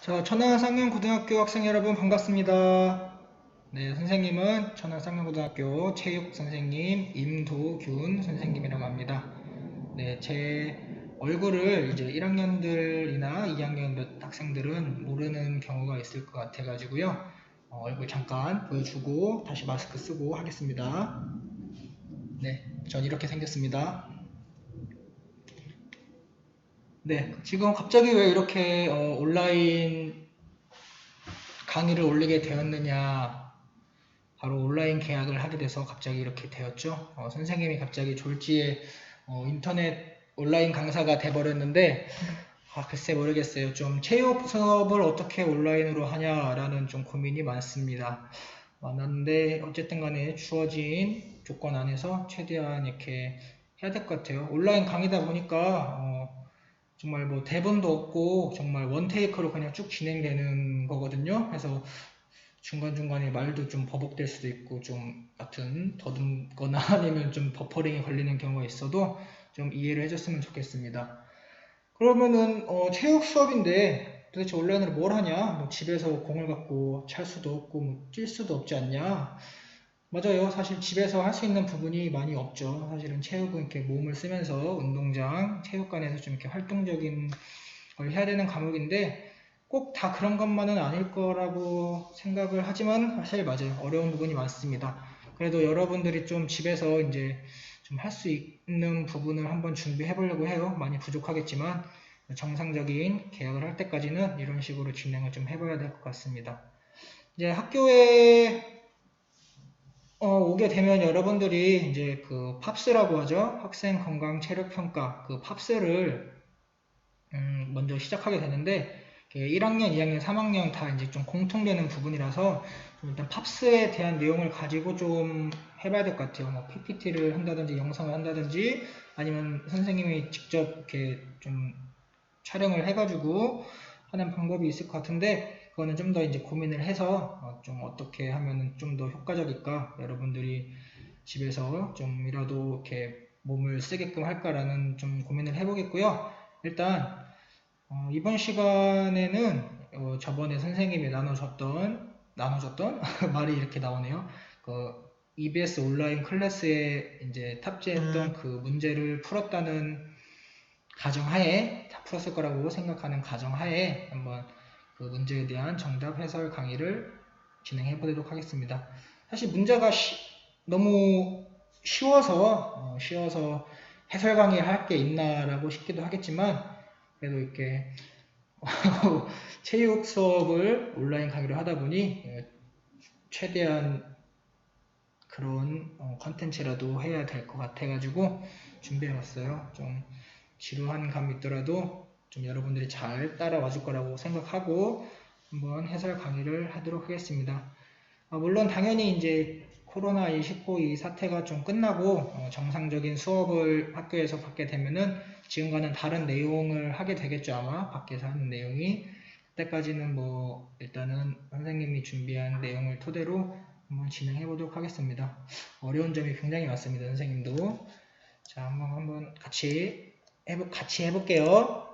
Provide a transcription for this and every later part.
자, 천안쌍용고등학교 학생 여러분 반갑습니다. 네, 선생님은 천안쌍용고등학교 체육 선생님 임도균 선생님이라고 합니다. 네, 제 얼굴을 이제 1학년들이나 2학년 몇 학생들은 모르는 경우가 있을 것 같아가지고요. 얼굴 잠깐 보여주고 다시 마스크 쓰고 하겠습니다. 네, 전 이렇게 생겼습니다. 네, 지금 갑자기 왜 이렇게 온라인 강의를 올리게 되었느냐, 바로 온라인 계약을 하게 돼서 갑자기 이렇게 되었죠. 선생님이 갑자기 졸지에 인터넷 온라인 강사가 돼버렸는데, 글쎄 모르겠어요. 좀 체육 수업을 어떻게 온라인으로 하냐라는 좀 고민이 많았는데 어쨌든 간에 주어진 조건 안에서 최대한 이렇게 해야 될 것 같아요. 온라인 강의다 보니까 정말 뭐 대본도 없고 정말 원테이크로 그냥 쭉 진행되는 거거든요. 그래서 중간중간에 말도 좀 버벅될 수도 있고 좀 같은 더듬거나 아니면 좀 버퍼링이 걸리는 경우가 있어도 좀 이해를 해줬으면 좋겠습니다. 그러면은 체육 수업인데 도대체 온라인으로 뭘 하냐? 뭐 집에서 공을 갖고 찰 수도 없고 뭐 뛸 수도 없지 않냐? 맞아요. 사실 집에서 할 수 있는 부분이 많이 없죠. 사실은 체육은 이렇게 몸을 쓰면서 운동장, 체육관에서 좀 이렇게 활동적인 걸 해야 되는 과목인데 꼭 다 그런 것만은 아닐 거라고 생각을 하지만 사실 맞아요. 어려운 부분이 많습니다. 그래도 여러분들이 좀 집에서 이제 좀 할 수 있는 부분을 한번 준비해 보려고 해요. 많이 부족하겠지만 정상적인 계약을 할 때까지는 이런 식으로 진행을 좀 해봐야 될 것 같습니다. 이제 학교에 오게 되면 여러분들이 이제 그 팝스라고 하죠. 학생 건강 체력 평가 그 팝스를 먼저 시작하게 되는데 1학년, 2학년, 3학년 다 이제 좀 공통되는 부분이라서 좀 일단 팝스에 대한 내용을 가지고 좀 해봐야 될 것 같아요. 뭐 PPT를 한다든지 영상을 한다든지 아니면 선생님이 직접 이렇게 좀 촬영을 해가지고 하는 방법이 있을 것 같은데 그거는 좀 더 이제 고민을 해서 좀 어떻게 하면 좀 더 효과적일까 여러분들이 집에서 좀이라도 이렇게 몸을 쓰게끔 할까라는 좀 고민을 해보겠고요. 일단 이번 시간에는 저번에 선생님이 나눠줬던 말이 이렇게 나오네요. 그 EBS 온라인 클래스에 이제 탑재했던 그 문제를 풀었다는 가정하에 다 풀었을 거라고 생각하는 가정하에 한번 그 문제에 대한 정답 해설 강의를 진행해 보도록 하겠습니다. 사실 문제가 너무 쉬워서 해설 강의 할 게 있나라고 싶기도 하겠지만 그래도 이렇게 체육 수업을 온라인 강의로 하다 보니 최대한 그런 컨텐츠라도 해야 될 것 같아가지고 준비해봤어요. 좀 지루한 감이 있더라도 좀 여러분들이 잘 따라와 줄 거라고 생각하고 한번 해설 강의를 하도록 하겠습니다. 물론 당연히 이제 코로나19 이 사태가 좀 끝나고 정상적인 수업을 학교에서 받게 되면은 지금과는 다른 내용을 하게 되겠죠. 아마 밖에서 하는 내용이 그때까지는 뭐 일단은 선생님이 준비한 내용을 토대로 한번 진행해 보도록 하겠습니다. 어려운 점이 굉장히 많습니다. 선생님도 자 한번 같이 해볼게요.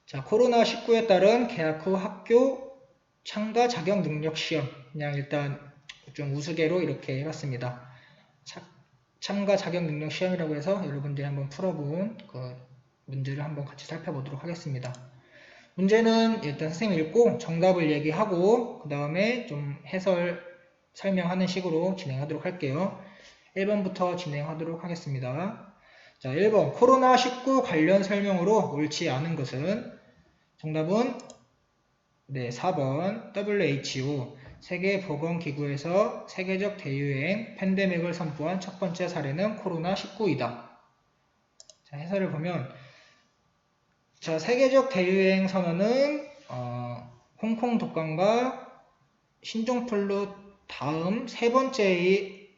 자, 코로나19에 따른 개학 후 학교 참가 자격 능력 시험. 그냥 일단 좀 우스개로 이렇게 해봤습니다. 참가 자격 능력 시험이라고 해서 여러분들이 한번 풀어본 그 문제를 한번 같이 살펴보도록 하겠습니다. 문제는 일단 선생님 읽고 정답을 얘기하고 그 다음에 좀 해설 설명하는 식으로 진행하도록 할게요. 1번부터 진행하도록 하겠습니다. 자, 1번 코로나19 관련 설명으로 옳지 않은 것은 정답은 네, 4번 WHO 세계보건기구에서 세계적 대유행 팬데믹을 선포한 첫 번째 사례는 코로나19이다. 자, 해설을 보면 자, 세계적 대유행 선언은 홍콩 독감과 신종플루 다음 세 번째의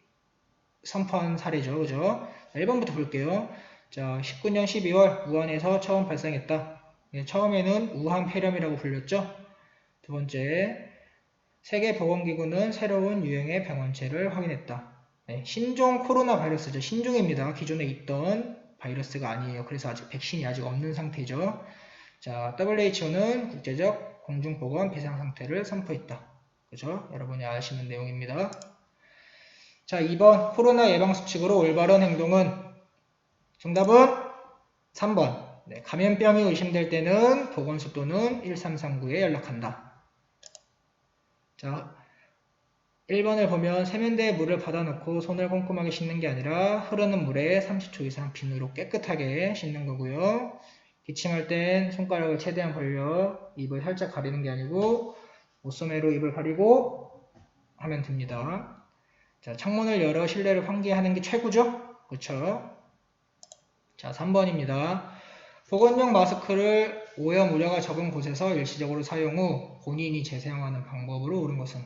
선포한 사례죠. 그죠? 자, 1번부터 볼게요. 자, 19년 12월 우한에서 처음 발생했다. 네, 처음에는 우한 폐렴이라고 불렸죠. 두 번째, 세계보건기구는 새로운 유행의 병원체를 확인했다. 네, 신종 코로나 바이러스죠. 신종입니다. 기존에 있던 바이러스가 아니에요. 그래서 아직 백신이 아직 없는 상태죠. 자, WHO는 국제적 공중보건 비상상태를 선포했다. 그죠? 여러분이 아시는 내용입니다. 자, 2번 코로나 예방수칙으로 올바른 행동은 정답은 3번. 네, 감염병이 의심될 때는 보건소 또는 1339에 연락한다. 자, 1번을 보면 세면대에 물을 받아놓고 손을 꼼꼼하게 씻는 게 아니라 흐르는 물에 30초 이상 비누로 깨끗하게 씻는 거고요. 기침할 땐 손가락을 최대한 벌려 입을 살짝 가리는 게 아니고 옷소매로 입을 가리고 하면 됩니다. 자, 창문을 열어 실내를 환기하는 게 최고죠? 그쵸? 자, 3번입니다. 보건용 마스크를 오염 우려가 적은 곳에서 일시적으로 사용 후 본인이 재사용하는 방법으로 옳은 것은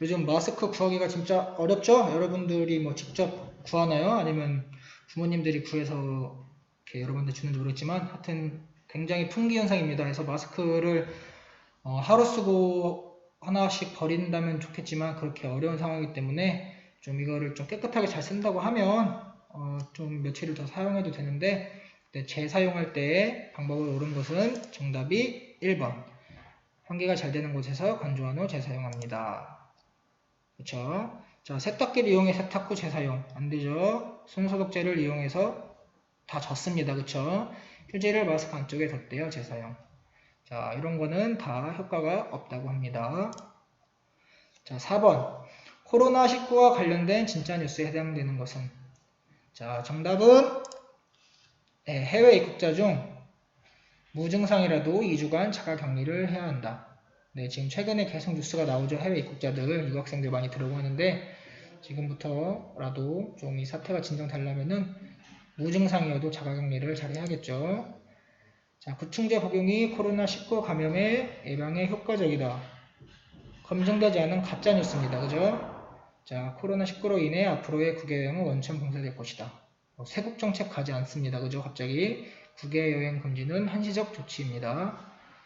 요즘 마스크 구하기가 진짜 어렵죠? 여러분들이 뭐 직접 구하나요? 아니면 부모님들이 구해서 이렇게 여러분들 주는지 모르겠지만 하여튼 굉장히 풍기 현상입니다. 그래서 마스크를 하루 쓰고 하나씩 버린다면 좋겠지만 그렇게 어려운 상황이기 때문에 좀 이거를 좀 깨끗하게 잘 쓴다고 하면 좀 며칠을 더 사용해도 되는데 재사용할 때 방법을 옳은 것은 정답이 1번. 환기가 잘 되는 곳에서 건조한 후 재사용합니다. 그쵸? 자, 세탁기를 이용해 세탁 후 재사용. 안 되죠? 손소독제를 이용해서 다 젖습니다. 그쵸? 휴지를 마스크 안쪽에 덧대어 재사용. 자, 이런 거는 다 효과가 없다고 합니다. 자, 4번. 코로나19와 관련된 진짜 뉴스에 해당되는 것은? 자, 정답은 네, 해외 입국자 중 무증상이라도 2주간 자가격리를 해야 한다. 네, 지금 최근에 계속 뉴스가 나오죠. 해외 입국자들, 유학생들 많이 들어오고 하는데 지금부터라도 좀 이 사태가 진정되려면은 무증상이어도 자가격리를 잘 해야겠죠. 자, 구충제 복용이 코로나19 감염의 예방에 효과적이다. 검증되지 않은 가짜 뉴스입니다. 그죠? 자, 코로나19로 인해 앞으로의 국외 여행은 원천 봉쇄될 것이다. 세국 정책 가지 않습니다. 그죠? 갑자기 국외 여행 금지는 한시적 조치입니다.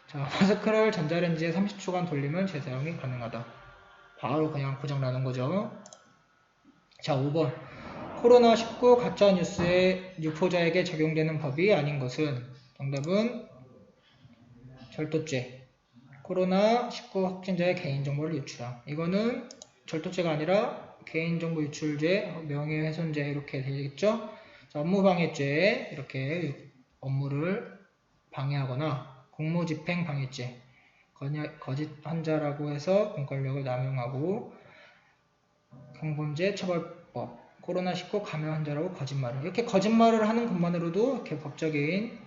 자, 마스크를 전자레인지에 30초간 돌리면 재사용이 가능하다. 바로 그냥 고장나는 거죠. 자, 5번. 코로나19 가짜 뉴스의 유포자에게 적용되는 법이 아닌 것은? 정답은 절도죄. 코로나19 확진자의 개인정보를 유출함. 이거는 절도죄가 아니라 개인정보 유출죄, 명예훼손죄 이렇게 되겠죠? 업무방해죄, 이렇게 업무를 방해하거나 공무집행 방해죄, 거짓 환자라고 해서 공권력을 남용하고 경범죄 처벌법, 코로나19 감염 환자라고 거짓말을, 이렇게 거짓말을 하는 것만으로도 이렇게 법적인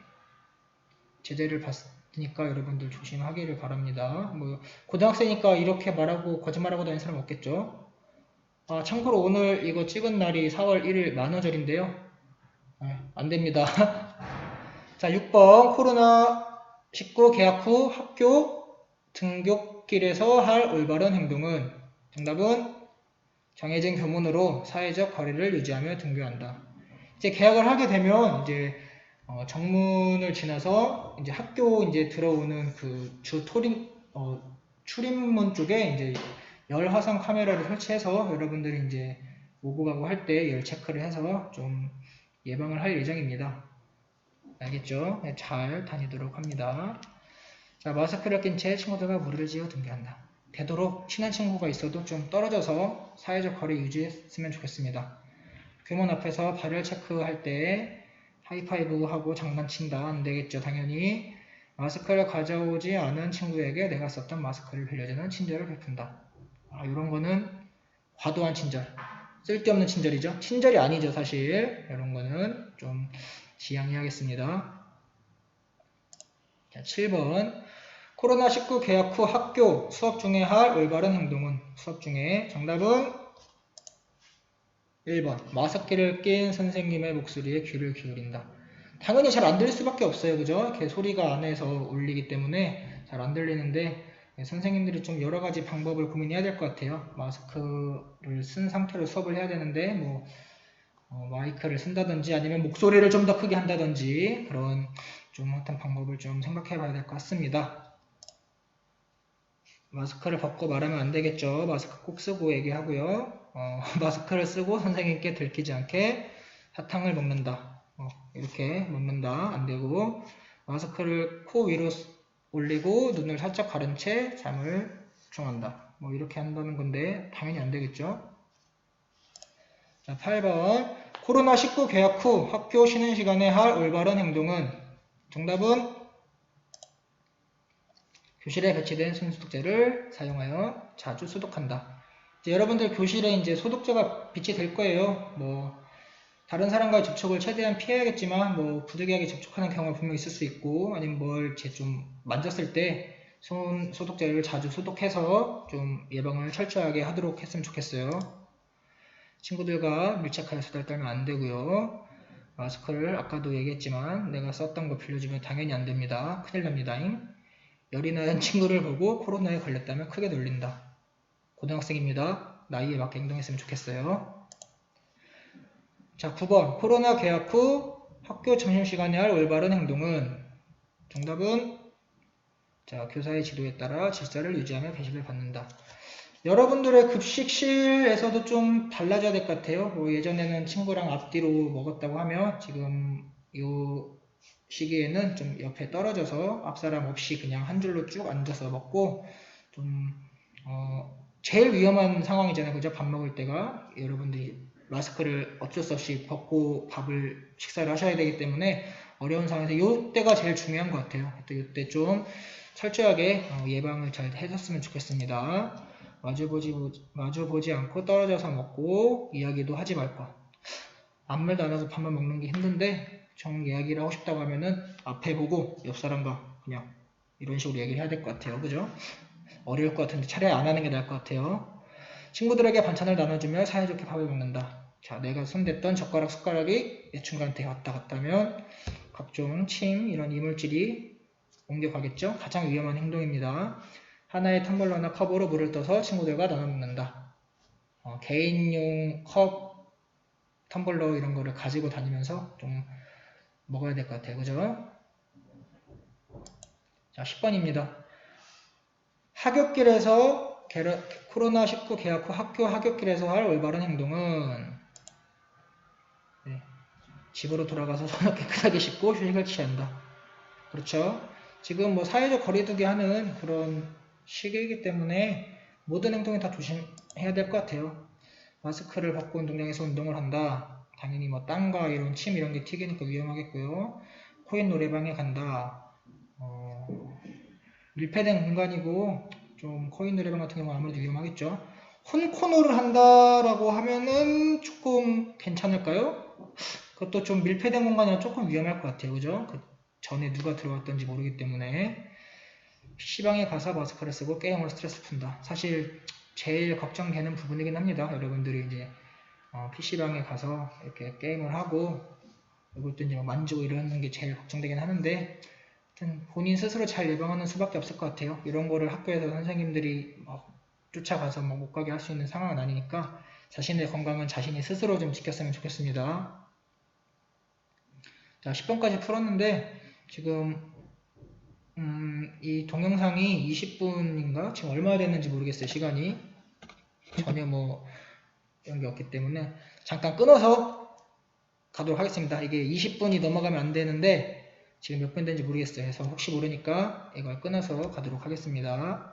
제재를 받으니까 여러분들 조심하기를 바랍니다. 뭐 고등학생이니까 이렇게 말하고 거짓말하고 다니는 사람 없겠죠? 아, 참고로 오늘 이거 찍은 날이 4월 1일 만우절인데요. 안됩니다. 자, 6번 코로나19 개학 후 학교 등굣길에서 할 올바른 행동은? 정답은 정해진 교문으로 사회적 거리를 유지하며 등교한다. 이제 개학을 하게 되면 이제 정문을 지나서 이제 학교 이제 들어오는 그 출입문 쪽에 이제 열 화상 카메라를 설치해서 여러분들이 이제 오고 가고 할 때 열 체크를 해서 좀 예방을 할 예정입니다. 알겠죠? 네, 잘 다니도록 합니다. 자, 마스크를 낀 채 친구들과 무리를 지어 등교한다. 되도록 친한 친구가 있어도 좀 떨어져서 사회적 거리 유지했으면 좋겠습니다. 교문 앞에서 발열 체크할 때 하이파이브 하고 장난친다. 안 되겠죠, 당연히. 마스크를 가져오지 않은 친구에게 내가 썼던 마스크를 빌려주는 친절을 베푼다. 아, 이런 거는 과도한 친절. 쓸데없는 친절이죠. 친절이 아니죠, 사실. 이런 거는 좀 지양해야겠습니다. 자, 7번. 코로나19 개학 후 학교 수업 중에 할 올바른 행동은? 수업 중에 정답은 1번. 마스크를 낀 선생님의 목소리에 귀를 기울인다. 당연히 잘 안 들릴 수밖에 없어요. 그죠? 이렇게 소리가 안에서 울리기 때문에 잘 안 들리는데 선생님들이 좀 여러 가지 방법을 고민해야 될 것 같아요. 마스크를 쓴 상태로 수업을 해야 되는데 뭐 마이크를 쓴다든지 아니면 목소리를 좀 더 크게 한다든지 그런 좀 어떤 방법을 좀 생각해 봐야 될 것 같습니다. 마스크를 벗고 말하면 안 되겠죠. 마스크 꼭 쓰고 얘기하고요. 마스크를 쓰고 선생님께 들키지 않게 사탕을 먹는다. 이렇게 먹는다. 안 되고 마스크를 코 위로 올리고 눈을 살짝 가른 채 잠을 청한다. 뭐 이렇게 한다는 건데 당연히 안 되겠죠. 자, 8번. 코로나19 개학 후 학교 쉬는 시간에 할 올바른 행동은? 정답은 교실에 배치된 손소독제를 사용하여 자주 소독한다. 이제 여러분들 교실에 이제 소독제가 비치될 거예요. 뭐 다른 사람과의 접촉을 최대한 피해야겠지만 뭐 부득이하게 접촉하는 경우가 분명 있을 수 있고 아니면 뭘 이제 좀 만졌을 때 손 소독제를 자주 소독해서 좀 예방을 철저하게 하도록 했으면 좋겠어요. 친구들과 밀착하여 수다를 떨면 안 되고요. 마스크를 아까도 얘기했지만 내가 썼던 거 빌려주면 당연히 안 됩니다. 큰일 납니다잉. 열이 나는 친구를 보고 코로나에 걸렸다면 크게 놀린다. 고등학생입니다. 나이에 맞게 행동했으면 좋겠어요. 자, 9번. 코로나 개학 후 학교 점심시간에 할 올바른 행동은? 정답은 자, 교사의 지도에 따라 질서를 유지하며 배식을 받는다. 여러분들의 급식실에서도 좀 달라져야 될 것 같아요. 뭐 예전에는 친구랑 앞뒤로 먹었다고 하면 지금 이 시기에는 좀 옆에 떨어져서 앞사람 없이 그냥 한 줄로 쭉 앉아서 먹고 좀 제일 위험한 상황이잖아요. 그죠? 밥 먹을 때가 여러분들이 마스크를 어쩔 수 없이 벗고 식사를 하셔야 되기 때문에 어려운 상황에서 이때가 제일 중요한 것 같아요. 또 이때 좀 철저하게 예방을 잘 해줬으면 좋겠습니다. 마주보지 않고 떨어져서 먹고 이야기도 하지 말 것. 아무 말도 안 하고 밥만 먹는 게 힘든데 정 이야기를 하고 싶다고 하면은 앞에 보고 옆 사람과 그냥 이런 식으로 얘기를 해야 될 것 같아요. 그죠? 어려울 것 같은데 차라리 안 하는 게 나을 것 같아요. 친구들에게 반찬을 나눠주며 사이좋게 밥을 먹는다. 자, 내가 손댔던 젓가락, 숟가락이 내 친구한테 왔다 갔다 하면 각종 침, 이런 이물질이 옮겨가겠죠? 가장 위험한 행동입니다. 하나의 텀블러나 컵으로 물을 떠서 친구들과 나눠 먹는다. 개인용 컵, 텀블러 이런 거를 가지고 다니면서 좀 먹어야 될 것 같아요. 그죠? 자, 10번입니다. 하굣길에서 코로나19 개학 후 학교 하굣길에서 할 올바른 행동은? 네, 집으로 돌아가서 손을 깨끗하게 씻고 휴식을 취한다. 그렇죠? 지금 뭐 사회적 거리두기 하는 그런 시기이기 때문에 모든 행동에 다 조심해야 될 것 같아요. 마스크를 벗고 운동장에서 운동을 한다. 당연히 뭐 땀과 이런 침 이런 게 튀기니까 위험하겠고요. 코인 노래방에 간다. 밀폐된 공간이고 좀 코인 노래방 같은 경우는 아무래도 위험하겠죠. 홈코노를 한다라고 하면은 조금 괜찮을까요? 그것도 좀 밀폐된 공간이라 조금 위험할 것 같아요. 그죠? 그 전에 누가 들어왔던지 모르기 때문에 PC방에 가서 마스크를 쓰고 게임으로 스트레스 푼다. 사실 제일 걱정되는 부분이긴 합니다. 여러분들이 이제 PC방에 가서 이렇게 게임을 하고 이것도 이제 만지고 이러는 게 제일 걱정되긴 하는데 하여튼 본인 스스로 잘 예방하는 수밖에 없을 것 같아요. 이런 거를 학교에서 선생님들이 쫓아가서 못 가게 할 수 있는 상황은 아니니까 자신의 건강은 자신이 스스로 좀 지켰으면 좋겠습니다. 자, 10번까지 풀었는데 지금 이 동영상이 20분인가? 지금 얼마 됐는지 모르겠어요. 시간이 전혀 뭐 이런 게 없기 때문에 잠깐 끊어서 가도록 하겠습니다. 이게 20분이 넘어가면 안 되는데 지금 몇 분 된지 모르겠어요. 그래서 혹시 모르니까 이걸 끊어서 가도록 하겠습니다.